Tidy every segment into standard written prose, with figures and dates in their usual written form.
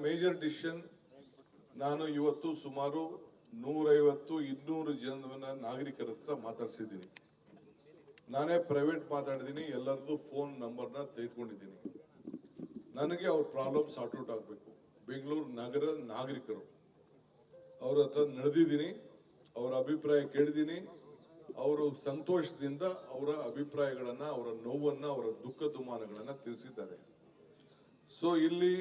Major decision ನಾನು ಇವತ್ತು ಸುಮಾರು 150-200 ಜನ ನಾಗರಿಕರ ಹತ್ರ ಮಾತಾಡ್ಸಿದ್ದೀನಿ. ನಾನೇ ಪ್ರೈವೇಟ್ ಮಾತಾಡಿದ್ದೀನಿ, ಎಲ್ಲರದ್ದು ಫೋನ್ ನಂಬರ್ನ ತೆಗೆದುಕೊಂಡಿದ್ದೀನಿ. ನನಗೆ ಅವ್ರ ಪ್ರಾಬ್ಲಮ್ ಸಾರ್ಟ್ ಔಟ್ ಆಗಬೇಕು. ಬೆಂಗಳೂರು ನಗರದ ನಾಗರಿಕರು ಅವ್ರ ಹತ್ರ ನಡೆದಿದ್ದೀನಿ, ಅವರ ಅಭಿಪ್ರಾಯ ಕೇಳಿದ್ದೀನಿ. ಅವರು ಸಂತೋಷದಿಂದ ಅವರ ಅಭಿಪ್ರಾಯಗಳನ್ನ, ಅವರ ನೋವನ್ನ, ಅವರ ದುಃಖ ದುಮಾನಗಳನ್ನ ತಿಳಿಸಿದ್ದಾರೆ. ಸೊ ಇಲ್ಲಿ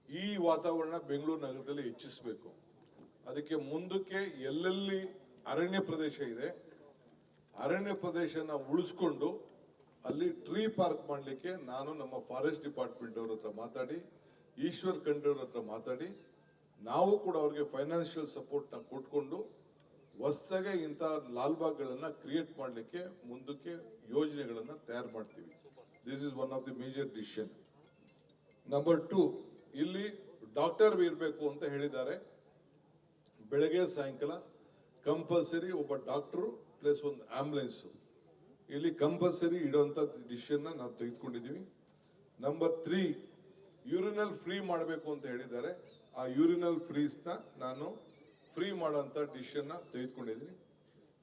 ಈ ವಾತಾವರಣ ಬೆಂಗಳೂರು ನಗರದಲ್ಲಿ ಹೆಚ್ಚಿಸಬೇಕು. ಅದಕ್ಕೆ ಮುಂದಕ್ಕೆ ಎಲ್ಲೆಲ್ಲಿ ಅರಣ್ಯ ಪ್ರದೇಶ ಇದೆ, ಅರಣ್ಯ ಪ್ರದೇಶನ ಉಳಿಸ್ಕೊಂಡು ಅಲ್ಲಿ ಟ್ರೀ ಪಾರ್ಕ್ ಮಾಡಲಿಕ್ಕೆ ನಾನು ನಮ್ಮ ಫಾರೆಸ್ಟ್ ಡಿಪಾರ್ಟ್ಮೆಂಟ್ ಅವ್ರ ಹತ್ರ ಮಾತಾಡಿ, ಈಶ್ವರ್ ಖಂಡ್ರೆ ಅವ್ರ ಹತ್ರ ಮಾತಾಡಿ, ನಾವು ಕೂಡ ಅವ್ರಿಗೆ ಫೈನಾನ್ಷಿಯಲ್ ಸಪೋರ್ಟ್ ನ ಕೊಟ್ಕೊಂಡು ಹೊಸಗೆ ಇಂಥ ಲಾಲ್ಬಾಗ್ಗಳನ್ನ ಕ್ರಿಯೇಟ್ ಮಾಡಲಿಕ್ಕೆ ಮುಂದಕ್ಕೆ ಯೋಜನೆಗಳನ್ನ ತಯಾರು ಮಾಡ್ತೀವಿ. This is one of the major decision. Number 2, ಇಲ್ಲಿ ಡಾಕ್ಟರ್ ಇರಬೇಕು ಅಂತ ಹೇಳಿದ್ದಾರೆ. ಬೆಳಗ್ಗೆ ಸಾಯಂಕಾಲ ಕಂಪಲ್ಸರಿ ಒಬ್ಬ ಡಾಕ್ಟರ್ ಪ್ಲಸ್ ಒಂದು ಆಂಬುಲೆನ್ಸ್ ಇಲ್ಲಿ ಕಂಪಲ್ಸರಿ ಇಡುವಂತ ಡಿಸಿಷನ್ ನಾವು ತೆಗೆದುಕೊಂಡಿದ್ದೀವಿ. ನಂಬರ್ 3, ಯೂರಿನಲ್ ಫ್ರೀ ಮಾಡಬೇಕು ಅಂತ ಹೇಳಿದ್ದಾರೆ. ಆ ಯೂರಿನಲ್ ಫ್ರೀಸ್ನ ನಾನು ಫ್ರೀ ಮಾಡೋಂಥ ಡಿಸಿಷನ್ ತೆಗೆದುಕೊಂಡಿದ್ದೀನಿ.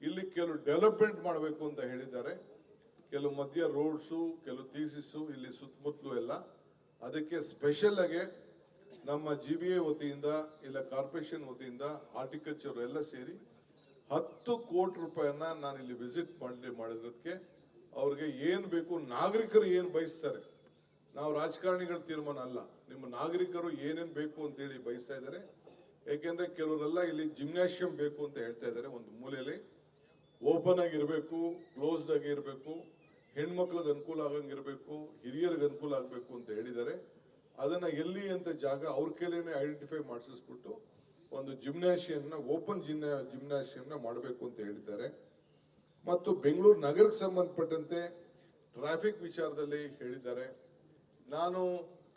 ಇಲ್ಲಿ ಕೆಲವು ಡೆವಲಪ್ಮೆಂಟ್ ಮಾಡಬೇಕು ಅಂತ ಹೇಳಿದ್ದಾರೆ. ಕೆಲವು ಮಧ್ಯ ರೋಡ್ಸು, ಕೆಲವು ಥೀಸಿಸ್ಸು ಇಲ್ಲಿ ಸುತ್ತಮುತ್ತಲು ಎಲ್ಲ. ಅದಕ್ಕೆ ಸ್ಪೆಷಲ್ ಆಗಿ ನಮ್ಮ GBA ವತಿಯಿಂದ ಇಲ್ಲ ಕಾರ್ಪೊರೇಷನ್ ವತಿಯಿಂದ ಹಾರ್ಟಿಕಲ್ಚರ್ ಎಲ್ಲ ಸೇರಿ 10 ಕೋಟಿ ರೂಪಾಯಿಯನ್ನ ನಾನು ಇಲ್ಲಿ ವಿಸಿಟ್ ಮಾಡಿರೋದಕ್ಕೆ ಅವ್ರಿಗೆ ಏನ್ ಬೇಕು, ನಾಗರಿಕರು ಏನ್ ಬಯಸ್ತಾರೆ, ನಾವು ರಾಜಕಾರಣಿಗಳ ತೀರ್ಮಾನ ಅಲ್ಲ, ನಿಮ್ಮ ನಾಗರಿಕರು ಏನೇನ್ ಬೇಕು ಅಂತ ಹೇಳಿ ಬಯಸ್ತಾ ಇದ್ದಾರೆ. ಯಾಕೆಂದ್ರೆ ಕೆಲವರೆಲ್ಲ ಇಲ್ಲಿ ಜಿಮ್ನಾಶಿಯಂ ಬೇಕು ಅಂತ ಹೇಳ್ತಾ ಇದ್ದಾರೆ. ಒಂದು ಮೂಲೆಯಲ್ಲಿ ಓಪನ್ ಆಗಿರ್ಬೇಕು, ಕ್ಲೋಸ್ಡ್ ಆಗಿ ಇರಬೇಕು, ಹೆಣ್ಮಕ್ಳಿಗೆ ಅನುಕೂಲ ಆಗಂಗಿರ್ಬೇಕು, ಹಿರಿಯರಿಗೆ ಅನುಕೂಲ ಆಗಬೇಕು ಅಂತ ಹೇಳಿದ್ದಾರೆ. ಅದನ್ನ ಎಲ್ಲಿ ಅಂತ ಜಾಗ ಅವ್ರ ಕೈಲೇನೆ ಐಡೆಂಟಿಫೈ ಮಾಡಿಸ್ಬಿಟ್ಟು ಒಂದು ಜಿಮ್ನಾಶಿಯಂನ, ಓಪನ್ ಜಿಮ್ನಾಶಿಯಂನ ಮಾಡಬೇಕು ಅಂತ ಹೇಳಿದ್ದಾರೆ. ಮತ್ತು ಬೆಂಗಳೂರು ನಗರಕ್ಕೆ ಸಂಬಂಧಪಟ್ಟಂತೆ ಟ್ರಾಫಿಕ್ ವಿಚಾರದಲ್ಲಿ ಹೇಳಿದ್ದಾರೆ. ನಾನು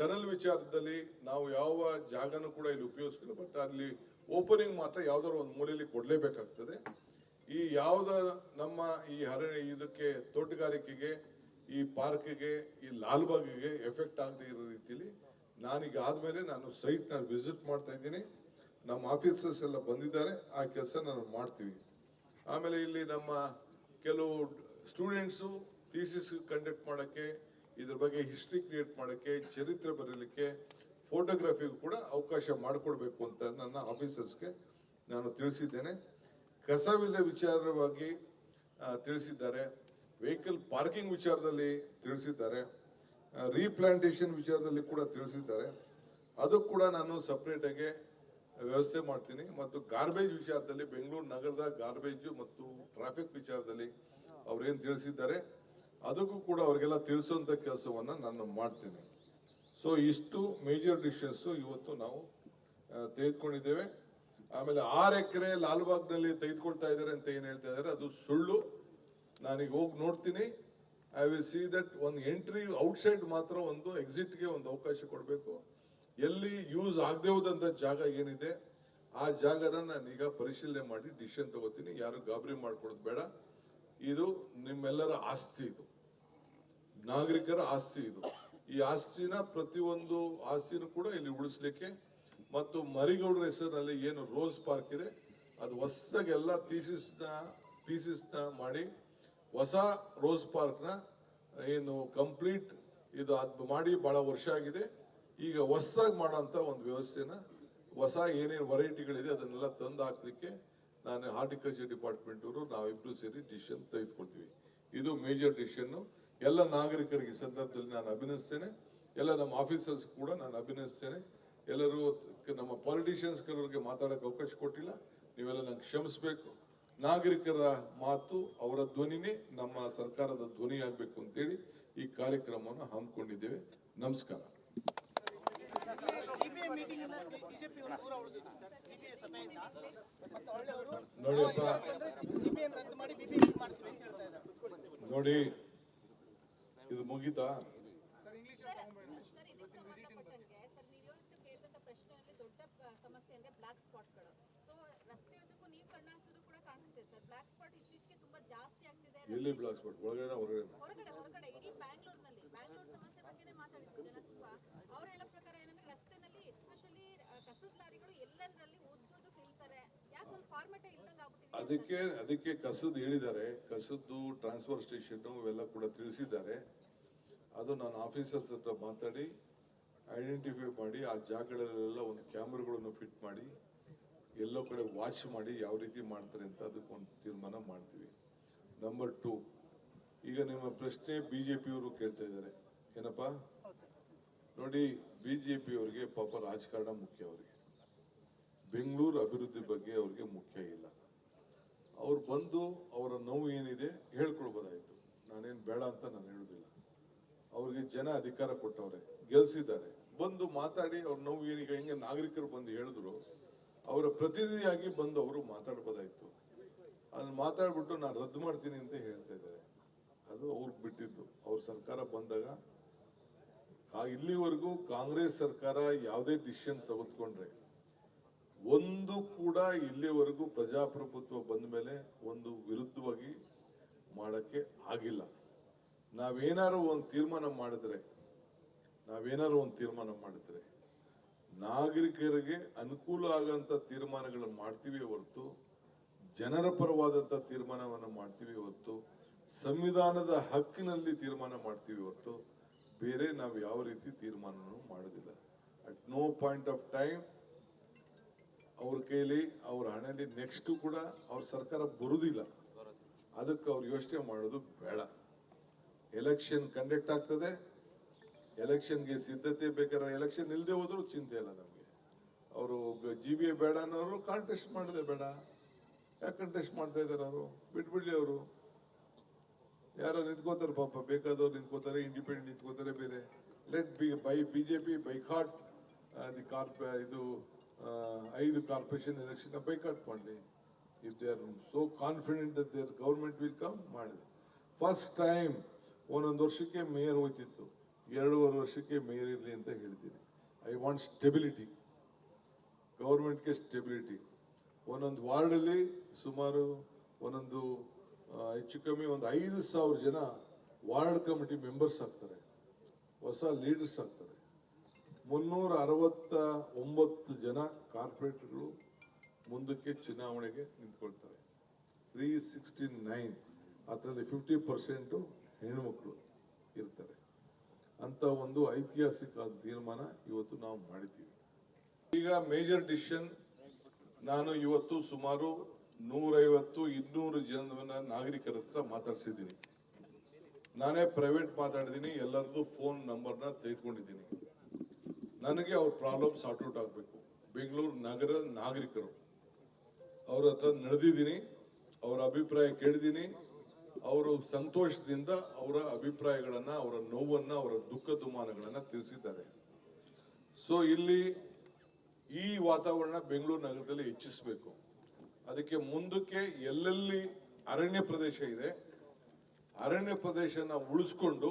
ಟನಲ್ ವಿಚಾರದಲ್ಲಿ ನಾವು ಯಾವ ಜಾಗನೂ ಕೂಡ ಇಲ್ಲಿ ಉಪಯೋಗಿಸ್ತಿಲ್ಲ, ಬಟ್ ಅಲ್ಲಿ ಓಪನಿಂಗ್ ಮಾತ್ರ ಯಾವ್ದಾದ್ರು ಒಂದು ಮೂಲೆಯಲ್ಲಿ ಕೊಡ್ಲೇಬೇಕಾಗ್ತದೆ. ಈ ಯಾವ್ದ ನಮ್ಮ ಈ ಇದಕ್ಕೆ ತೋಟಗಾರಿಕೆಗೆ, ಈ ಪಾರ್ಕ್ಗೆ, ಈ ಲಾಲ್ಬಾಗ್ಗೆ ಎಫೆಕ್ಟ್ ಆಗದೆ ಇರೋ ರೀತಿಯಲ್ಲಿ ನಾನೀಗ ಆದ್ಮೇಲೆ ನಾನು ಸೈಟ್ ನ ವಿಸಿಟ್ ಮಾಡ್ತಾ ಇದ್ದೀನಿ. ನಮ್ಮ ಆಫೀಸರ್ಸ್ ಎಲ್ಲ ಬಂದಿದ್ದಾರೆ, ಆ ಕೆಲಸ ನಾನು ಮಾಡ್ತೀವಿ. ಆಮೇಲೆ ಇಲ್ಲಿ ನಮ್ಮ ಕೆಲವು ಸ್ಟೂಡೆಂಟ್ಸು ಥೀಸಿಸ್ ಕಂಡಕ್ಟ್ ಮಾಡೋಕ್ಕೆ, ಇದ್ರ ಬಗ್ಗೆ ಹಿಸ್ಟ್ರಿ ಕ್ರಿಯೇಟ್ ಮಾಡೋಕ್ಕೆ, ಚರಿತ್ರೆ ಬರೀಲಿಕ್ಕೆ, ಫೋಟೋಗ್ರಫಿಗೂ ಕೂಡ ಅವಕಾಶ ಮಾಡಿಕೊಡ್ಬೇಕು ಅಂತ ನನ್ನ ಆಫೀಸರ್ಸ್ಗೆ ನಾನು ತಿಳಿಸಿದ್ದೇನೆ. ಕಸವಿಲ್ಲ ವಿಚಾರವಾಗಿ ತಿಳಿಸಿದ್ದಾರೆ. ವೆಹಿಕಲ್ ಪಾರ್ಕಿಂಗ್ ವಿಚಾರದಲ್ಲಿ ತಿಳಿಸಿದ್ದಾರೆ. ರೀಪ್ಲಾಂಟೇಶನ್ ವಿಚಾರದಲ್ಲಿ ಕೂಡ ತಿಳಿಸಿದ್ದಾರೆ. ಅದಕ್ಕೆ ಕೂಡ ನಾನು ಸಪ್ರೇಟ್ ಆಗಿ ವ್ಯವಸ್ಥೆ ಮಾಡ್ತೀನಿ. ಮತ್ತು ಗಾರ್ಬೇಜ್ ವಿಚಾರದಲ್ಲಿ, ಬೆಂಗಳೂರು ನಗರದ ಗಾರ್ಬೇಜ್ ಮತ್ತು ಟ್ರಾಫಿಕ್ ವಿಚಾರದಲ್ಲಿ ಅವ್ರೇನು ತಿಳಿಸಿದ್ದಾರೆ ಅದಕ್ಕೂ ಕೂಡ ಅವ್ರಿಗೆಲ್ಲ ತಿಳಿಸುವಂತ ಕೆಲಸವನ್ನ ನಾನು ಮಾಡ್ತೀನಿ. ಸೊ ಇಷ್ಟು ಮೇಜರ್ ಡಿಸಿಷನ್ಸ್ ಇವತ್ತು ನಾವು ತೆಗೆದುಕೊಂಡಿದ್ದೇವೆ. ಆಮೇಲೆ 6 ಎಕರೆ ಲಾಲ್ಬಾಗ್ನಲ್ಲಿ ತೆಗೆದುಕೊಳ್ತಾ ಇದ್ದಾರೆ ಅಂತ ಏನ್ ಹೇಳ್ತಾ ಇದ್ದಾರೆ ಅದು ಸುಳ್ಳು. ನಾನೀಗ ಹೋಗಿ ನೋಡ್ತೀನಿ. ಐ ವಿಲ್ ಸಿ ದಟ್ ಒಂದು ಎಂಟ್ರಿ ಔಟ್ಸೈಡ್ ಮಾತ್ರ ಒಂದು ಎಕ್ಸಿಟ್ಗೆ ಒಂದು ಅವಕಾಶ ಕೊಡಬೇಕು. ಎಲ್ಲಿ ಯೂಸ್ ಆಗದೆ ಹೋದಂತ ಜಾಗ ಏನಿದೆ ಆ ಜಾಗನ ನಾನೀಗ ಪರಿಶೀಲನೆ ಮಾಡಿ ಡಿಸಿಷನ್ ತಗೋತೀನಿ. ಯಾರು ಗಾಬರಿ ಮಾಡ್ಕೊಳ್ಳೋದು ಬೇಡ. ಇದು ನಿಮ್ಮೆಲ್ಲರ ಆಸ್ತಿ, ಇದು ನಾಗರಿಕರ ಆಸ್ತಿ. ಇದು ಈ ಆಸ್ತಿನ ಪ್ರತಿಯೊಂದು ಆಸ್ತಿನೂ ಕೂಡ ಇಲ್ಲಿ ಉಳಿಸ್ಲಿಕ್ಕೆ ಮತ್ತು ಮರಿಗೌಡರ ಹೆಸರಿನಲ್ಲಿ ಏನು ರೋಸ್ ಪಾರ್ಕ್ ಇದೆ ಅದು ಹೊಸಗೆಲ್ಲ ಪೀಸಸ್ನ ಮಾಡಿ ಹೊಸ ರೋಸ್ ಪಾರ್ಕ್ನ ಏನು ಕಂಪ್ಲೀಟ್ ಇದು ಅದು ಮಾಡಿ ಬಹಳ ವರ್ಷ ಆಗಿದೆ. ಈಗ ಹೊಸದಾಗಿ ಮಾಡೋಂಥ ಒಂದು ವ್ಯವಸ್ಥೆನ, ಹೊಸ ಏನೇನು ವೆರೈಟಿಗಳಿದೆ ಅದನ್ನೆಲ್ಲ ತಂದು ಹಾಕ್ಲಿಕ್ಕೆ ನಾನು ಹಾರ್ಟಿಕಲ್ಚರ್ ಡಿಪಾರ್ಟ್ಮೆಂಟ್ ಅವರು ನಾವಿಬ್ರು ಸೇರಿ ಡಿಸಿಷನ್ ತೆಗೆದುಕೊಳ್ತೀವಿ. ಇದು ಮೇಜರ್ ಡಿಸಿಷನ್. ಎಲ್ಲ ನಾಗರಿಕರಿಗೆ ಸಂದರ್ಭದಲ್ಲಿ ನಾನು ಅಭಿನಂದಿಸ್ತೇನೆ. ಎಲ್ಲ ನಮ್ಮ ಆಫೀಸರ್ಸ್ ಕೂಡ ನಾನು ಅಭಿನಂದಿಸ್ತೇನೆ. ಎಲ್ಲರೂ ನಮ್ಮ ಪಾಲಿಟಿಷಿಯನ್ಸ್ ಕೆಲವರಿಗೆ ಮಾತಾಡೋಕೆ ಅವಕಾಶ ಕೊಟ್ಟಿಲ್ಲ, ನೀವೆಲ್ಲ ನಂಗೆ ಕ್ಷಮಿಸಬೇಕು. ನಾಗರಿಕರ ಮಾತು, ಅವರ ಧ್ವನಿನೇ ನಮ್ಮ ಸರ್ಕಾರದ ಧ್ವನಿ ಆಗಬೇಕು ಅಂತೇಳಿ ಈ ಕಾರ್ಯಕ್ರಮವನ್ನು ಹಮ್ಮಿಕೊಂಡಿದ್ದೇವೆ. ನಮಸ್ಕಾರ. ನೋಡಿ ಇದು ಮುಗೀತಾ? ಎಲ್ಲಿ ಬ್ಲಾಕ್ ಸ್ಪಾಟ್? ಒಳಗಡೆ ಹೊರಗಡೆ? ಹೊರಗಡೆ ಇಡೀ ಬ್ಯಾಂಗ್ಳೂರ್ನಲ್ಲಿ ಸಮಸ್ಯೆ ಬಗ್ಗೆನೇ ಮಾತಾಡಿದ್ರು ಜನ. ತುಂಬಾ ಅವ್ರು ಹೇಳೋ ಪ್ರಕಾರ ಏನಂದ್ರೆ ರಸ್ತೆನಲ್ಲಿ ಕಸದ ಲಾರಿಗಳು ಎಲ್ಲೆಂದರಲ್ಲಿ ಉದ್ದುದ್ದು ನಿಲ್ತಾರೆ. ಯಾಕೆ ಒಂದು ಫಾರ್ಮೆಟ್ ಇಲ್ದಂಗೆ ಆಗ್ಬಿಟ್ಟಿದೆ? ಅದಕ್ಕೆ ಕಸದ್ ಹೇಳಿದ್ದಾರೆ, ಕಸದ್ದು ಟ್ರಾನ್ಸ್ಫರ್ ಸ್ಟೇಷನ್ ಇವೆಲ್ಲ ಕೂಡ ತಿಳಿಸಿದ್ದಾರೆ. ಅದು ನಾನು ಆಫೀಸರ್ಸ್ ಹತ್ರ ಮಾತಾಡಿ ಐಡೆಂಟಿಫೈ ಮಾಡಿ ಆ ಜಾಗಗಳಲ್ಲೆಲ್ಲ ಒಂದು ಕ್ಯಾಮ್ರಾಗಳನ್ನು ಫಿಟ್ ಮಾಡಿ ಎಲ್ಲೋ ಕಡೆ ವಾಚ್ ಮಾಡಿ ಯಾವ ರೀತಿ ಮಾಡ್ತಾರೆ ಅಂತ ಅದಕ್ಕೊಂದು ತೀರ್ಮಾನ ಮಾಡ್ತೀವಿ. ನಂಬರ್ 2, ಈಗ ನಿಮ್ಮ ಪ್ರಶ್ನೆ ಬಿಜೆಪಿಯವರು ಕೇಳ್ತಾ ಇದ್ದಾರೆ, ಏನಪ್ಪಾ ನೋಡಿ, ಬಿಜೆಪಿಯವರಿಗೆ ಪಾಪ ರಾಜಕಾರಣ ಮುಖ್ಯ, ಅವರಿಗೆ ಬೆಂಗಳೂರು ಅಭಿವೃದ್ಧಿ ಬಗ್ಗೆ ಅವ್ರಿಗೆ ಮುಖ್ಯ ಇಲ್ಲ. ಅವ್ರು ಬಂದು ಅವರ ನೋವು ಏನಿದೆ ಹೇಳ್ಕೊಳ್ಬೋದಾಯ್ತು, ನಾನೇನು ಬೇಡ ಅಂತ ನಾನು ಹೇಳುದಿಲ್ಲ. ಅವ್ರಿಗೆ ಜನ ಅಧಿಕಾರ ಕೊಟ್ಟವ್ರೆ, ಗೆಲ್ಸಿದ್ದಾರೆ, ಬಂದು ಮಾತಾಡಿ ಅವ್ರ ನೋವು ಏನೀಗ ಹೆಂಗೆ ನಾಗರಿಕರು ಬಂದು ಹೇಳಿದ್ರು ಅವರ ಪ್ರತಿನಿಧಿಯಾಗಿ ಬಂದು ಅವರು ಮಾತಾಡ್ಬೋದಾಯ್ತು. ಅದನ್ನ ಮಾತಾಡ್ಬಿಟ್ಟು ನಾನು ರದ್ದು ಮಾಡ್ತೀನಿ ಅಂತ ಹೇಳ್ತಾ ಇದ್ದಾರೆ. ಅದು ಅವ್ರಿಗೆ ಬಿಟ್ಟಿದ್ದು. ಅವ್ರ ಸರ್ಕಾರ ಬಂದಾಗ ಇಲ್ಲಿವರೆಗೂ ಕಾಂಗ್ರೆಸ್ ಸರ್ಕಾರ ಯಾವುದೇ ಡಿಸಿಷನ್ ತೆಗೆದುಕೊಂಡ್ರೆ ಒಂದು ಕೂಡ ಇಲ್ಲಿವರೆಗೂ ಪ್ರಜಾಪ್ರಭುತ್ವ ಬಂದ ಮೇಲೆ ಒಂದು ವಿರುದ್ಧವಾಗಿ ಮಾಡಕ್ಕೆ ಆಗಿಲ್ಲ. ನಾವೇನಾರು ಒಂದು ತೀರ್ಮಾನ ಮಾಡಿದ್ರೆ ನಾಗರಿಕರಿಗೆ ಅನುಕೂಲ ಆಗಂತ ತೀರ್ಮಾನಗಳನ್ನು ಮಾಡ್ತೀವಿ ಹೊರತು ಜನರ ಪರವಾದಂತ ತೀರ್ಮಾನವನ್ನು ಮಾಡ್ತೀವಿ ಹೊರತು ಸಂವಿಧಾನದ ಹಕ್ಕಿನಲ್ಲಿ ತೀರ್ಮಾನ ಮಾಡ್ತೀವಿ ಹೊರತು ಬೇರೆ ನಾವು ಯಾವ ರೀತಿ ತೀರ್ಮಾನವನ್ನು ಮಾಡೋದಿಲ್ಲ. At no point of time ಅವ್ರ ಕೈಲಿ ಅವ್ರ ಹಣೆಯಲ್ಲಿ ನೆಕ್ಸ್ಟ್ ಕೂಡ ಅವ್ರ ಸರ್ಕಾರ ಬರುವುದಿಲ್ಲ. ಅದಕ್ಕೆ ಅವ್ರು ಯೋಚನೆ ಮಾಡೋದು ಬೇಡ. ಎಲೆಕ್ಷನ್ ಕಂಡಕ್ಟ್ ಆಗ್ತದೆ, ಎಲೆಕ್ಷನ್ಗೆ ಸಿದ್ಧತೆ ಬೇಕಾದ್ರೆ ಎಲೆಕ್ಷನ್ ಇಲ್ಲದೆ ಹೋದ್ರು ಚಿಂತೆ ಇಲ್ಲ ನಮಗೆ. ಅವರು GBA ಬೇಡ ಅನ್ನೋರು ಕಾಂಟೆಸ್ಟ್ ಮಾಡದೆ ಬೇಡ. ಯಾಕೆ ಕಾಂಟೆಸ್ಟ್ ಮಾಡ್ತಾ ಇದಾರೆ? ಅವರು ಬಿಟ್ಬಿಡ್ಲಿ. ಅವರು ಯಾರು ನಿಂತ್ಕೋತಾರೆ ಪಾಪ, ಬೇಕಾದವ್ರು ನಿಂತ್ಕೋತಾರೆ, ಇಂಡಿಪೆಂಡೆಂಟ್ ನಿಂತ್ಕೋತಾರೆ. ಬೇರೆ ಲೆಟ್ ಬಿಜೆಪಿ ಬೈಕಾಟ್ ದಿ ಇದು 5 ಕಾರ್ಪೊರೇಷನ್ ಎಲೆಕ್ಷನ್ ಬೈಕಾಟ್ ಮಾಡಲಿ. If they are so confident that their government will come ಮಾಡಿದೆ. ಫಸ್ಟ್ ಟೈಮ್ ಒಂದೊಂದು ವರ್ಷಕ್ಕೆ ಮೇಯರ್ ಹೋಯ್ತಿತ್ತು, 2.5 ವರ್ಷಕ್ಕೆ ಮೇಯರ್ ಇರಲಿ ಅಂತ ಹೇಳ್ತೀನಿ. ಐ ವಾಂಟ್ ಸ್ಟೆಬಿಲಿಟಿ, ಗವರ್ಮೆಂಟ್ಗೆ ಸ್ಟೆಬಿಲಿಟಿ. ಒಂದೊಂದು ವಾರ್ಡಲ್ಲಿ ಸುಮಾರು ಒಂದೊಂದು ಹೆಚ್ಚು ಕಮ್ಮಿ ಒಂದು 5,000 ಜನ ವಾರ್ಡ್ ಕಮಿಟಿ ಮೆಂಬರ್ಸ್ ಆಗ್ತಾರೆ, ಹೊಸ ಲೀಡರ್ಸ್ ಆಗ್ತಾರೆ. 369 ಜನ ಕಾರ್ಪೊರೇಟರ್ಗಳು ಮುಂದಕ್ಕೆ ಚುನಾವಣೆಗೆ ನಿಂತ್ಕೊಳ್ತಾರೆ. 369, ಅದರಲ್ಲಿ 50% ಹೆಣ್ಣುಮಕ್ಕಳು ಇರ್ತಾರೆ. ಅಂತ ಒಂದು ಐತಿಹಾಸಿಕ ತೀರ್ಮಾನ ಇವತ್ತು ನಾವು ಮಾಡಿದ್ದೀವಿ. ಈಗ ಮೇಜರ್ ಡಿಸಿಷನ್, ನಾನು ಇವತ್ತು ಸುಮಾರು 150-200 ಜನವನ್ನ ನಾಗರಿಕರ ಹತ್ರ ಮಾತಾಡ್ಸಿದ್ದೀನಿ. ನಾನೇ ಪ್ರೈವೇಟ್ ಮಾತಾಡಿದ್ದೀನಿ, ಎಲ್ಲರದ್ದು ಫೋನ್ ನಂಬರ್ನ ತೆಗೆದುಕೊಂಡಿದ್ದೀನಿ. ನನಗೆ ಅವ್ರ ಪ್ರಾಬ್ಲಮ್ ಸಾರ್ಟ್ ಔಟ್ ಆಗಬೇಕು. ಬೆಂಗಳೂರು ನಗರದ ನಾಗರಿಕರು ಅವ್ರ ಹತ್ರ ನಡೆದಿದ್ದೀನಿ, ಅವರ ಅಭಿಪ್ರಾಯ ಕೇಳಿದ್ದೀನಿ. ಅವರು ಸಂತೋಷದಿಂದ ಅವರ ಅಭಿಪ್ರಾಯಗಳನ್ನ, ಅವರ ನೋವನ್ನ, ಅವರ ದುಃಖ ದುಮ್ಮಾನಗಳನ್ನ ತಿಳಿಸಿದ್ದಾರೆ. ಸೊ ಇಲ್ಲಿ ಈ ವಾತಾವರಣ ಬೆಂಗಳೂರು ನಗರದಲ್ಲಿ ಹೆಚ್ಚಿಸಬೇಕು. ಅದಕ್ಕೆ ಮುಂದಕ್ಕೆ ಎಲ್ಲೆಲ್ಲಿ ಅರಣ್ಯ ಪ್ರದೇಶ ಇದೆ, ಅರಣ್ಯ ಪ್ರದೇಶನ ಉಳಿಸ್ಕೊಂಡು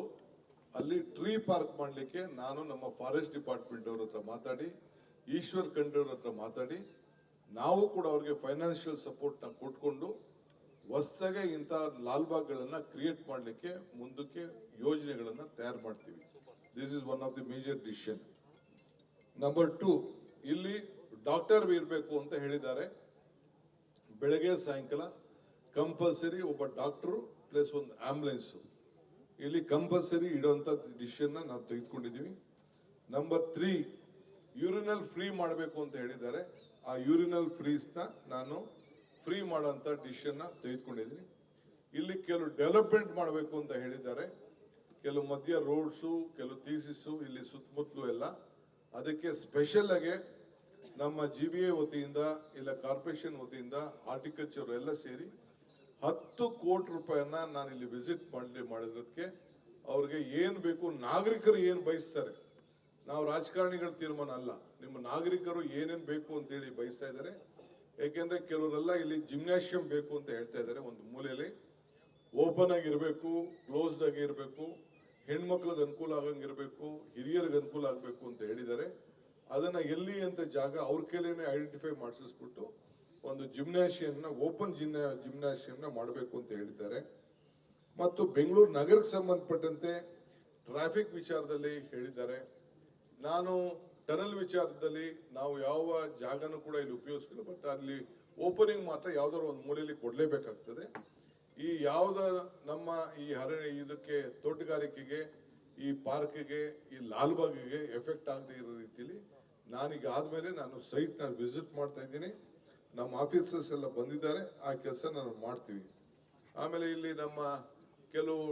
ಅಲ್ಲಿ ಟ್ರೀ ಪಾರ್ಕ್ ಮಾಡಲಿಕ್ಕೆ ನಾನು ನಮ್ಮ ಫಾರೆಸ್ಟ್ ಡಿಪಾರ್ಟ್ಮೆಂಟ್ ಅವ್ರ ಹತ್ರ ಮಾತಾಡಿ, ಈಶ್ವರ್ ಖಂಡ್ರೆ ಅವ್ರ ಹತ್ರ ಮಾತಾಡಿ, ನಾವು ಕೂಡ ಅವ್ರಿಗೆ ಫೈನಾನ್ಷಿಯಲ್ ಸಪೋರ್ಟ್ ಕೊಟ್ಕೊಂಡು ಹೊಸಗೆ ಇಂಥ ಲಾಲ್ಬಾಗ್ಗಳನ್ನ ಕ್ರಿಯೇಟ್ ಮಾಡಲಿಕ್ಕೆ ಮುಂದಕ್ಕೆ ಯೋಜನೆಗಳನ್ನ ತಯಾರು ಮಾಡ್ತೀವಿ. This is one of the major decision. Number 2, ಇಲ್ಲಿ ಡಾಕ್ಟರ್ ಇರಬೇಕು ಅಂತ ಹೇಳಿದ್ದಾರೆ. ಬೆಳಗ್ಗೆ ಸಾಯಂಕಾಲ ಕಂಪಲ್ಸರಿ ಒಬ್ಬ ಡಾಕ್ಟರ್ ಪ್ಲಸ್ ಒಂದು ಆಂಬುಲೆನ್ಸ್ ಇಲ್ಲಿ ಕಂಪಲ್ಸರಿ ಇಡುವಂತ ಡಿಸಿಷನ್ ನಾವು ತೆಗೆದುಕೊಂಡಿದ್ದೀವಿ. ನಂಬರ್ 3, ಯೂರಿನಲ್ ಫ್ರೀ ಮಾಡಬೇಕು ಅಂತ ಹೇಳಿದ್ದಾರೆ. ಆ ಯೂರಿನಲ್ ಫ್ರೀಸ್ನ ನಾನು ಫ್ರೀ ಮಾಡೋಂಥ ಡಿಸಿಷನ್ ತೆಗೆದುಕೊಂಡಿದ್ದೀನಿ. ಇಲ್ಲಿ ಕೆಲವು ಡೆವಲಪ್ಮೆಂಟ್ ಮಾಡಬೇಕು ಅಂತ ಹೇಳಿದ್ದಾರೆ. ಕೆಲವು ಮಧ್ಯ ರೋಡ್ಸು, ಕೆಲವು ಥೀಸಿಸ್ಸು ಇಲ್ಲಿ ಸುತ್ತಮುತ್ತಲು ಎಲ್ಲ. ಅದಕ್ಕೆ ಸ್ಪೆಷಲ್ ಆಗಿ ನಮ್ಮ GBA ವತಿಯಿಂದ ಇಲ್ಲ ಕಾರ್ಪೊರೇಷನ್ ವತಿಯಿಂದ ಹಾರ್ಟಿಕಲ್ಚರ್ ಎಲ್ಲ ಸೇರಿ 10 ಕೋಟಿ ರೂಪಾಯಿಯನ್ನ ನಾನು ಇಲ್ಲಿ ವಿಸಿಟ್ ಮಾಡಿರೋದಕ್ಕೆ ಅವ್ರಿಗೆ ಏನ್ ಬೇಕು, ನಾಗರಿಕರು ಏನ್ ಬಯಸ್ತಾರೆ, ನಾವು ರಾಜಕಾರಣಿಗಳ ತೀರ್ಮಾನ ಅಲ್ಲ, ನಿಮ್ಮ ನಾಗರಿಕರು ಏನೇನ್ ಬೇಕು ಅಂತ ಹೇಳಿ ಬಯಸ್ತಾ ಇದ್ದಾರೆ. ಯಾಕೆಂದ್ರೆ ಕೆಲವರೆಲ್ಲ ಇಲ್ಲಿ ಜಿಮ್ನಾಶಿಯಂ ಬೇಕು ಅಂತ ಹೇಳ್ತಾ ಇದ್ದಾರೆ. ಒಂದು ಮೂಲೆಯಲ್ಲಿ ಓಪನ್ ಆಗಿರ್ಬೇಕು, ಕ್ಲೋಸ್ಡ್ ಆಗಿ ಇರಬೇಕು, ಹೆಣ್ಮಕ್ಳಿಗೆ ಅನುಕೂಲ ಆಗಂಗಿರ್ಬೇಕು, ಹಿರಿಯರಿಗೆ ಅನುಕೂಲ ಆಗಬೇಕು ಅಂತ ಹೇಳಿದ್ದಾರೆ. ಅದನ್ನ ಎಲ್ಲಿ ಅಂತ ಜಾಗ ಅವ್ರ ಕೈಲೇನೆ ಐಡೆಂಟಿಫೈ ಮಾಡಿಸ್ಬಿಟ್ಟು ಒಂದು ಜಿಮ್ನಾಶಿಯಂನ, ಓಪನ್ ಜಿಮ್ನಾಶಿಯಂನ ಮಾಡಬೇಕು ಅಂತ ಹೇಳಿದ್ದಾರೆ. ಮತ್ತು ಬೆಂಗಳೂರು ನಗರಕ್ಕೆ ಸಂಬಂಧಪಟ್ಟಂತೆ ಟ್ರಾಫಿಕ್ ವಿಚಾರದಲ್ಲಿ ಹೇಳಿದ್ದಾರೆ. ನಾನು ಟನಲ್ ವಿಚಾರದಲ್ಲಿ ನಾವು ಯಾವ ಜಾಗನೂ ಕೂಡ ಇಲ್ಲಿ ಉಪಯೋಗಿಸ್ಕಿಲ್ಲ, ಬಟ್ ಅಲ್ಲಿ ಓಪನಿಂಗ್ ಮಾತ್ರ ಯಾವ್ದಾದ್ರು ಒಂದು ಮೂಲೆಯಲ್ಲಿ ಕೊಡ್ಲೇಬೇಕಾಗ್ತದೆ. ಈ ಯಾವ್ದ ನಮ್ಮ ಈ ಇದಕ್ಕೆ ತೋಟಗಾರಿಕೆಗೆ, ಈ ಪಾರ್ಕ್ಗೆ, ಈ ಲಾಲ್ಬಾಗ್ಗೆ ಎಫೆಕ್ಟ್ ಆಗದೆ ಇರೋ ರೀತಿಯಲ್ಲಿ ನಾನೀಗ ಆದ್ಮೇಲೆ ನಾನು ಸೈಟ್ ನ ವಿಸಿಟ್ ಮಾಡ್ತಾ ಇದ್ದೀನಿ. ನಮ್ಮ ಆಫೀಸರ್ಸ್ ಎಲ್ಲ ಬಂದಿದ್ದಾರೆ, ಆ ಕೆಲಸ ನಾನು ಮಾಡ್ತೀವಿ. ಆಮೇಲೆ ಇಲ್ಲಿ ನಮ್ಮ ಕೆಲವು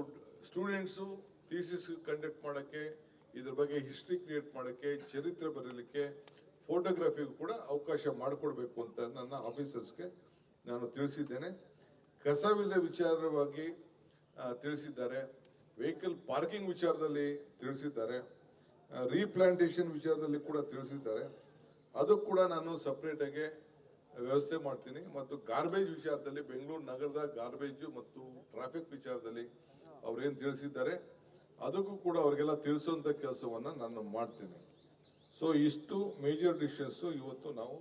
ಸ್ಟೂಡೆಂಟ್ಸು ಥೀಸಿಸ್ ಕಂಡಕ್ಟ್ ಮಾಡೋಕ್ಕೆ, ಇದ್ರ ಬಗ್ಗೆ ಹಿಸ್ಟ್ರಿ ಕ್ರಿಯೇಟ್ ಮಾಡೋಕ್ಕೆ, ಚರಿತ್ರೆ ಬರೀಲಿಕ್ಕೆ, ಫೋಟೋಗ್ರಫಿಗೂ ಕೂಡ ಅವಕಾಶ ಮಾಡಿಕೊಡ್ಬೇಕು ಅಂತ ನನ್ನ ಆಫೀಸರ್ಸ್ಗೆ ನಾನು ತಿಳಿಸಿದ್ದೇನೆ. ಕಸವಿಲ್ಲ ವಿಚಾರವಾಗಿ ತಿಳಿಸಿದ್ದಾರೆ, ವೆಹಿಕಲ್ ಪಾರ್ಕಿಂಗ್ ವಿಚಾರದಲ್ಲಿ ತಿಳಿಸಿದ್ದಾರೆ, ರೀಪ್ಲಾಂಟೇಶನ್ ವಿಚಾರದಲ್ಲಿ ಕೂಡ ತಿಳಿಸಿದ್ದಾರೆ. ಅದಕ್ಕೆ ಕೂಡ ನಾನು ಸಪ್ರೇಟ್ ಆಗಿ ವ್ಯವಸ್ಥೆ ಮಾಡ್ತೀನಿ. ಮತ್ತು ಗಾರ್ಬೇಜ್ ವಿಚಾರದಲ್ಲಿ, ಬೆಂಗಳೂರು ನಗರದ ಗಾರ್ಬೇಜ್ ಮತ್ತು ಟ್ರಾಫಿಕ್ ವಿಚಾರದಲ್ಲಿ ಅವ್ರೇನು ತಿಳಿಸಿದ್ದಾರೆ ಅದಕ್ಕೂ ಕೂಡ ಅವ್ರಿಗೆಲ್ಲ ತಿಳಿಸುವಂತ ಕೆಲಸವನ್ನ ನಾನು ಮಾಡ್ತೀನಿ. ಸೊ ಇಷ್ಟು ಮೇಜರ್ ಡಿಸಿಷನ್ಸ್ ಇವತ್ತು ನಾವು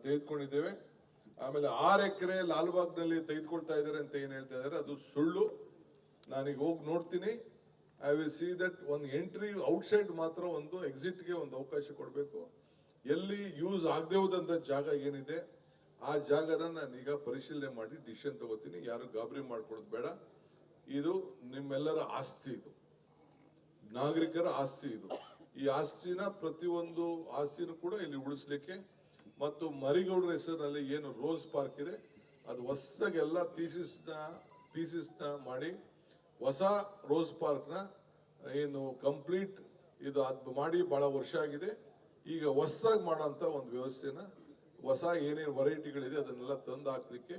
ತೆಗೆದುಕೊಂಡಿದ್ದೇವೆ. ಆಮೇಲೆ 6 ಎಕರೆ ಲಾಲ್ಬಾಗ್ನಲ್ಲಿ ತೆಗೆದುಕೊಳ್ತಾ ಇದ್ದಾರೆ ಅಂತ ಏನ್ ಹೇಳ್ತಾ ಇದ್ದಾರೆ ಅದು ಸುಳ್ಳು. ನಾನೀಗ ಹೋಗಿ ನೋಡ್ತೀನಿ. ಐ ವಿಲ್ ಸಿ ದಟ್ ಒಂದು ಎಂಟ್ರಿ ಔಟ್ಸೈಡ್ ಮಾತ್ರ ಒಂದು ಎಕ್ಸಿಟ್ಗೆ ಒಂದು ಅವಕಾಶ ಕೊಡಬೇಕು. ಎಲ್ಲಿ ಯೂಸ್ ಆಗದೆ ಹೋದಂತ ಜಾಗ ಏನಿದೆ ಆ ಜಾಗನ ನಾನೀಗ ಪರಿಶೀಲನೆ ಮಾಡಿ ಡಿಸಿಷನ್ ತಗೋತೀನಿ. ಯಾರು ಗಾಬರಿ ಮಾಡ್ಕೊಳ್ಳೋದು ಬೇಡ. ಇದು ನಿಮ್ಮೆಲ್ಲರ ಆಸ್ತಿ, ಇದು ನಾಗರಿಕರ ಆಸ್ತಿ. ಇದು ಈ ಆಸ್ತಿನ ಪ್ರತಿಯೊಂದು ಆಸ್ತಿನೂ ಕೂಡ ಇಲ್ಲಿ ಉಳಿಸ್ಲಿಕ್ಕೆ, ಮತ್ತು ಮರಿಗೌಡರ ಹೆಸರಿನಲ್ಲಿ ಏನು ರೋಸ್ ಪಾರ್ಕ್ ಇದೆ ಅದು ಹೊಸಗೆಲ್ಲ ಪೀಸಸ್ನ ಮಾಡಿ ಹೊಸ ರೋಸ್ ಪಾರ್ಕ್ನ ಏನು ಕಂಪ್ಲೀಟ್ ಇದು ಅದು ಮಾಡಿ ಬಹಳ ವರ್ಷ ಆಗಿದೆ. ಈಗ ಹೊಸದಾಗಿ ಮಾಡೋಂಥ ಒಂದು ವ್ಯವಸ್ಥೆನ, ಹೊಸ ಏನೇನು ವೆರೈಟಿಗಳಿದೆ ಅದನ್ನೆಲ್ಲ ತಂದು ಹಾಕ್ಲಿಕ್ಕೆ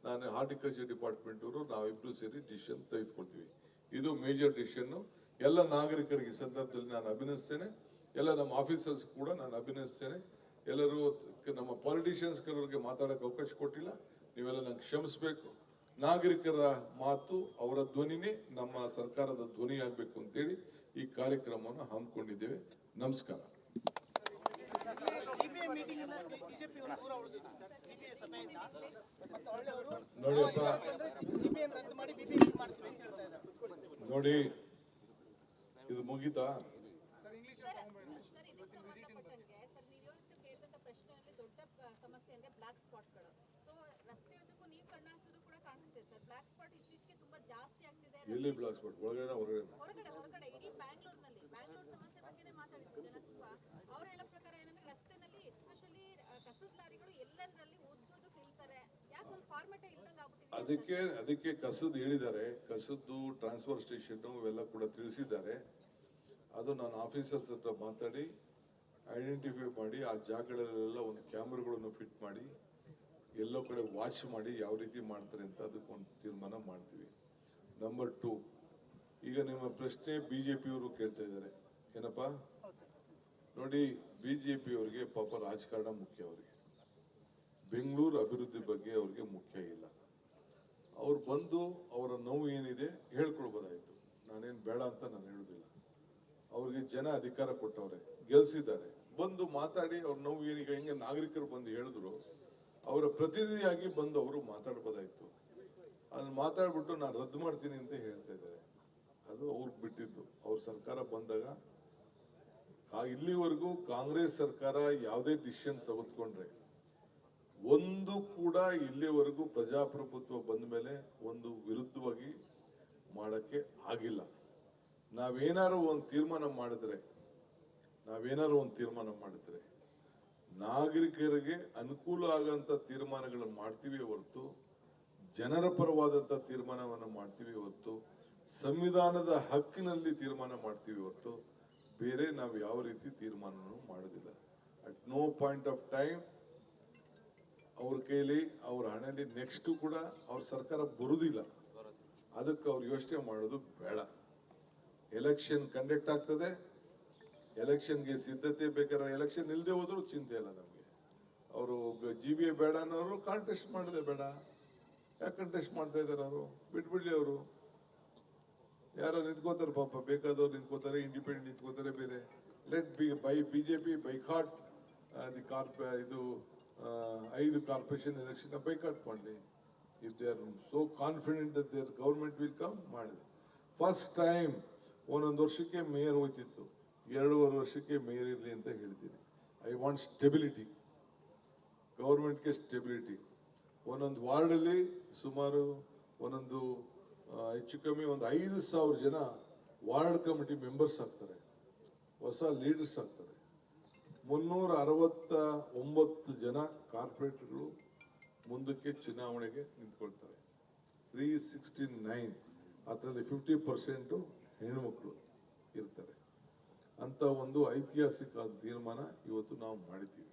ನಾನು ಹಾರ್ಟಿಕಲ್ಚರ್ ಡಿಪಾರ್ಟ್ಮೆಂಟ್ ಅವರು ನಾವಿಬ್ರು ಸೇರಿ ಡಿಸಿಷನ್ ತೆಗೆದುಕೊಳ್ತೀವಿ. ಇದು ಮೇಜರ್ ಡಿಸಿಷನ್. ಎಲ್ಲ ನಾಗರಿಕರಿಗೆ ಈ ಸಂದರ್ಭದಲ್ಲಿ ನಾನು ಅಭಿನಂದಿಸ್ತೇನೆ. ಎಲ್ಲ ನಮ್ಮ ಆಫೀಸರ್ಸ್ ಕೂಡ ನಾನು ಅಭಿನಂದಿಸ್ತೇನೆ. ಎಲ್ಲರೂ ನಮ್ಮ ಪಾಲಿಟಿಷಿಯನ್ಸ್ ಕೆಲವರಿಗೆ ಮಾತಾಡಕ್ಕೆ ಅವಕಾಶ ಕೊಟ್ಟಿಲ್ಲ, ನೀವೆಲ್ಲ ನಂಗೆ ಕ್ಷಮಿಸಬೇಕು. ನಾಗರಿಕರ ಮಾತು, ಅವರ ಧ್ವನಿನೇ ನಮ್ಮ ಸರ್ಕಾರದ ಧ್ವನಿ ಆಗ್ಬೇಕು ಅಂತೇಳಿ ಈ ಕಾರ್ಯಕ್ರಮವನ್ನು ಹಮ್ಮಿಕೊಂಡಿದ್ದೇವೆ. ನಮಸ್ಕಾರ. ನೋಡಿಯಪ್ಪ, ನೋಡಿ ಇದು ಮುಗೀತಾ? ಸರ್, ಇದಕ್ಕೆ ಸಂಬಂಧಪಟ್ಟಂಗೆ ಸರ್ ನೀವು ಇವತ್ತು ಕೇಳಿದಂತ ಪ್ರಶ್ನೆಯಲ್ಲಿ ದೊಡ್ಡ ಸಮಸ್ಯೆ ಅಂದ್ರೆ ಬ್ಲಾಕ್ ಸ್ಪಾಟ್ಗಳು. ಸೊ ರಸ್ತೆಯುದ್ದಕ್ಕೂ ನೀವು ಕಣ್ಣಾಸೋದು ಕೂಡ ಕಾಣಿಸುತ್ತೆ ಸರ್. ಬ್ಲಾಕ್ ಸ್ಪಾಟ್ ಇತ್ತೀಚೆಗೆ ತುಂಬಾ ಜಾಸ್ತಿ ಆಗ್ತಿದೆ. ಎಲ್ಲಿ ಬ್ಲಾಕ್ ಸ್ಪಾಟ್? ಒಳಗಡೆ ಹೊರಗಡೆ? ಹೊರಗಡೆ ಇಡೀ ಬ್ಯಾಂಗ್ಳೂರ್ನಲ್ಲಿ ಬ್ಯಾಂಗ್ಳೂರ್ ಸಮಸ್ಯೆ ಬಗ್ಗೆನೇ ಮಾತಾಡಿದ್ರು ಜನ ತುಂಬಾ. ಅವ್ರು ಹೇಳೋ ಪ್ರಕಾರ ಏನಂದ್ರೆ ರಸ್ತೆನಲ್ಲಿ ಎಸ್ಪೆಷಲಿ ಕಸದ ಲಾರಿಗಳು ಎಲ್ಲೆಂದರಲ್ಲಿ ಉದ್ದದ್ದು ನಿಲ್ತಾರೆ. ಯಾಕೊಂದು ಫಾರ್ಮೆಟೇ ಇಲ್ದಂಗೆ ಆಗ್ಬಿಟ್ಟಿದೆ. ಅದಕ್ಕೆ ಕಸದ್ ಹೇಳಿದ್ದಾರೆ. ಕಸದ್ದು ಟ್ರಾನ್ಸ್ಫರ್ ಸ್ಟೇಷನ್ ಇವೆಲ್ಲ ಕೂಡ ತಿಳಿಸಿದ್ದಾರೆ. ಅದು ನಾನು ಆಫೀಸರ್ಸ್ ಹತ್ರ ಮಾತಾಡಿ ಐಡೆಂಟಿಫೈ ಮಾಡಿ ಆ ಜಾಗಗಳಲ್ಲೆಲ್ಲ ಒಂದು ಕ್ಯಾಮ್ರಾಗಳನ್ನು ಫಿಟ್ ಮಾಡಿ ಎಲ್ಲೋ ಕಡೆ ವಾಚ್ ಮಾಡಿ ಯಾವ ರೀತಿ ಮಾಡ್ತಾರೆ ಅಂತ ಅದಕ್ಕೊಂದು ತೀರ್ಮಾನ ಮಾಡ್ತೀವಿ. ನಂಬರ್ 2, ಈಗ ನಿಮ್ಮ ಪ್ರಶ್ನೆ ಬಿಜೆಪಿಯವರು ಕೇಳ್ತಾ ಇದ್ದಾರೆ ಏನಪ್ಪಾ? ನೋಡಿ, ಬಿಜೆಪಿಯವರಿಗೆ ಪಾಪ ರಾಜಕಾರಣ ಮುಖ್ಯ, ಅವರಿಗೆ ಬೆಂಗಳೂರು ಅಭಿವೃದ್ಧಿ ಬಗ್ಗೆ ಅವ್ರಿಗೆ ಮುಖ್ಯ ಇಲ್ಲ. ಅವ್ರು ಬಂದು ಅವರ ನೋವು ಏನಿದೆ ಹೇಳ್ಕೊಳ್ಬೋದಾಯ್ತು. ನಾನೇನು ಬೇಡ ಅಂತ ನಾನು ಹೇಳುದಿಲ್ಲ. ಅವ್ರಿಗೆ ಜನ ಅಧಿಕಾರ ಕೊಟ್ಟವ್ರೆ, ಗೆಲ್ಸಿದ್ದಾರೆ. ಬಂದು ಮಾತಾಡಿ ಅವ್ರ ನೋವು ಏನೀಗ ಹೆಂಗೆ ನಾಗರಿಕರು ಬಂದು ಹೇಳಿದ್ರು, ಅವರ ಪ್ರತಿನಿಧಿಯಾಗಿ ಬಂದು ಅವರು ಮಾತಾಡ್ಬೋದಾಯ್ತು. ಅದನ್ನ ಮಾತಾಡ್ಬಿಟ್ಟು ನಾನು ರದ್ದು ಮಾಡ್ತೀನಿ ಅಂತ ಹೇಳ್ತಾ ಇದ್ದಾರೆ. ಅದು ಅವ್ರಿಗೆ ಬಿಟ್ಟಿದ್ದು. ಅವ್ರ ಸರ್ಕಾರ ಬಂದಾಗ ಇಲ್ಲಿವರೆಗೂ ಕಾಂಗ್ರೆಸ್ ಸರ್ಕಾರ ಯಾವುದೇ ಡಿಸಿಷನ್ ತೆಗೆದುಕೊಂಡ್ರೆ ಒಂದು ಕೂಡ ಇಲ್ಲಿವರೆಗೂ ಪ್ರಜಾಪ್ರಭುತ್ವ ಬಂದ ಮೇಲೆ ಒಂದು ವಿರುದ್ಧವಾಗಿ ಮಾಡಕ್ಕೆ ಆಗಿಲ್ಲ. ನಾವೇನಾರು ಒಂದು ತೀರ್ಮಾನ ಮಾಡಿದ್ರೆ ನಾಗರಿಕರಿಗೆ ಅನುಕೂಲ ಆಗಂತ ತೀರ್ಮಾನಗಳನ್ನು ಮಾಡ್ತೀವಿ ಹೊರತು, ಜನರ ಪರವಾದಂತ ತೀರ್ಮಾನವನ್ನು ಮಾಡ್ತೀವಿ ಹೊರತು, ಸಂವಿಧಾನದ ಹಕ್ಕಿನಲ್ಲಿ ತೀರ್ಮಾನ ಮಾಡ್ತೀವಿ ಹೊರತು ಬೇರೆ ನಾವು ಯಾವ ರೀತಿ ತೀರ್ಮಾನವನ್ನು ಮಾಡೋದಿಲ್ಲ. At no point of time ಅವ್ರ ಕೈಲಿ ಅವ್ರ ಹಣೆಯಲ್ಲಿ ನೆಕ್ಸ್ಟ್ ಕೂಡ ಅವ್ರ ಸರ್ಕಾರ ಬರುವುದಿಲ್ಲ. ಅದಕ್ಕೆ ಅವ್ರು ಯೋಚನೆ ಮಾಡೋದು ಬೇಡ. ಎಲೆಕ್ಷನ್ ಕಂಡಕ್ಟ್ ಆಗ್ತದೆ, ಎಲೆಕ್ಷನ್ಗೆ ಸಿದ್ಧತೆ ಬೇಕಾದ್ರೆ ಎಲೆಕ್ಷನ್ ಇಲ್ಲದೆ ಹೋದ್ರು ಚಿಂತೆ ಇಲ್ಲ ನಮಗೆ. ಅವರು GBA ಬೇಡ ಅನ್ನೋರು ಕಾಂಟೆಸ್ಟ್ ಮಾಡದೆ ಬೇಡ. ಯಾಕೆ ಕಾಂಟೆಸ್ಟ್ ಮಾಡ್ತಾ ಇದಾರೆ? ಅವರು ಬಿಟ್ಬಿಡ್ಲಿ. ಅವರು ಯಾರು ನಿಂತ್ಕೋತಾರೆ ಪಾಪ, ಬೇಕಾದವ್ರು ನಿಂತ್ಕೋತಾರೆ, ಇಂಡಿಪೆಂಡೆಂಟ್ ನಿಂತ್ಕೋತಾರೆ. ಬೇರೆ ಲೆಟ್ ಬಿಜೆಪಿ ಬೈಕಾಟ್ ಇದು 5 ಕಾರ್ಪೊರೇಷನ್ ಎಲೆಕ್ಷನ್ ಬೈಕಾಟ್ ಮಾಡಲಿ. If they are so confident that their government will come ಮಾಡಿದೆ. ಫಸ್ಟ್ ಟೈಮ್ ಒಂದೊಂದು ವರ್ಷಕ್ಕೆ ಮೇಯರ್ ಹೋಯ್ತಿತ್ತು. 2.5 ವರ್ಷಕ್ಕೆ ಮೇಯರ್ ಇರಲಿ ಅಂತ ಹೇಳ್ತೀನಿ. ಐ ವಾಂಟ್ ಸ್ಟೆಬಿಲಿಟಿ, ಗೌರ್ಮೆಂಟ್ಗೆ ಸ್ಟೆಬಿಲಿಟಿ. ಒಂದೊಂದು ವಾರ್ಡಲ್ಲಿ ಸುಮಾರು ಒಂದೊಂದು ಹೆಚ್ಚು ಕಮ್ಮಿ ಒಂದು 5,000 ಜನ ವಾರ್ಡ್ ಕಮಿಟಿ ಮೆಂಬರ್ಸ್ ಆಗ್ತಾರೆ, ಹೊಸ ಲೀಡರ್ಸ್ ಆಗ್ತಾರೆ. 369 ಜನ ಕಾರ್ಪೊರೇಟರ್ಗಳು ಮುಂದಕ್ಕೆ ಚುನಾವಣೆಗೆ ನಿಂತ್ಕೊಳ್ತಾರೆ. 369, ಅದರಲ್ಲಿ 50% ಹೆಣ್ಣುಮಕ್ಕಳು ಇರ್ತಾರೆ. ಅಂತ ಒಂದು ಐತಿಹಾಸಿಕ ತೀರ್ಮಾನ ಇವತ್ತು ನಾವು ಮಾಡಿದ್ದೀವಿ.